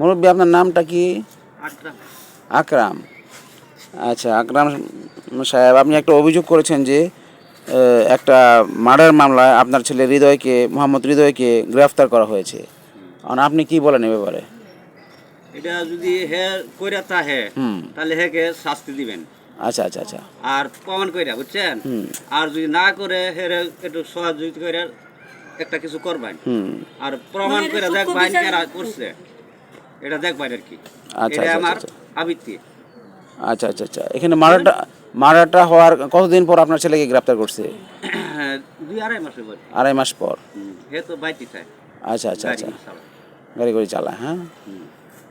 মুরব্বী আপনার নামটা কি? আকরাম। আকরাম। আচ্ছা আকরাম সাহেব, আপনি একটা অভিযোগ করেছেন যে একটা মার্ডার মামলায় আপনার ছেলে হৃদয়কে, মোহাম্মদ হৃদয়কে গ্রেফতার করা হয়েছে। আপনি কি বলেন এ ব্যাপারে? এটা যদি হে কইরা তাহে তাহলে হেকে শাস্তি দিবেন। আচ্ছা আচ্ছা আচ্ছা। আর প্রমাণ কইরা, বুঝছেন? আর যদি না করে হেরে একটু সহযোগিতা করে একটা কিছু করবেন, আর প্রমাণ কইরা দেখবেন কারা করছে, এটা দেখবেন আর কি। আচ্ছা এটা আচ্ছা আমার আচ্ছা আবৃত্তি। আচ্ছা আচ্ছা আচ্ছা। এখানে মার্ডারটা হওয়ার কতদিন পর আপনার ছেলেকে গ্রেফতার করছে? 2-2.5 মাসের পর। 2.5 মাস পর। হে তো বাইতে চায় আচ্ছা আচ্ছা গাড়ি আচ্ছা। চালায়। গাড়ি করে চালায়, হ্যাঁ।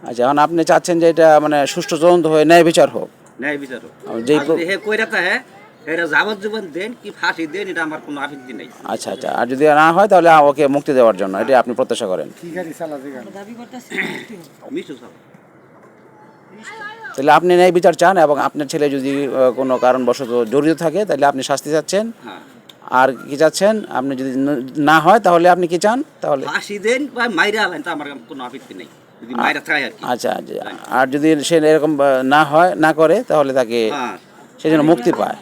আচ্ছা, এখন আপনি চাচ্ছেন যে এটা মানে সুষ্ঠু তদন্ত হয়ে ন্যায় বিচার হোক? ন্যায় বিচারক। যেই আর যদি হে কইরা তাহে এরা যাবজ্জীবন দেন কি ফাঁসি দেন, এটা আমার কোনো আপত্তি নেই। আচ্ছা আচ্ছা। আর যদি না হয় তাহলে ওকে মুক্তি দেওয়ার জন্য এটা আপনি প্রত্যাশা করেন? মিশু সাহেব, তাহলে আপনি ন্যায় বিচার চান, এবং আপনার ছেলে যদি কোনো কারণবশত জড়িত থাকে তাহলে আপনি শাস্তি চাচ্ছেন। হ্যাঁ। আর কি চাচ্ছেন? আপনি যদি না হয় তাহলে আপনি কি চান? তাহলে ফাঁসি দেন বা মাইরা আলেন, তো আমার কোনো আপত্তি নেই, যদি মাইরা থাকে আর কি। আচ্ছা আচ্ছা। আর যদি সে এরকম না হয়, না করে, তাহলে তাকে হ্যাঁ, সে যেন মুক্তি পায়।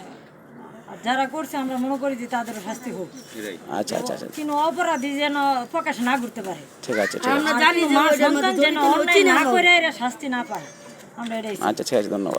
আর যারা করছে আমরা মনে করি যে তাদের শাস্তি হোক, এটাই। আচ্ছা আচ্ছা আচ্ছা। কিন্তু অপরাধী যেন প্রকাশ না করতে পারে। ঠিক আছে, ঠিক আছে। আমরা জানি মা সন্তান যেন অন্যায় না করে এরা শাস্তি না পায়, আমরা এটাই চাই। আচ্ছা ঠিক আছে, ধন্যবাদ।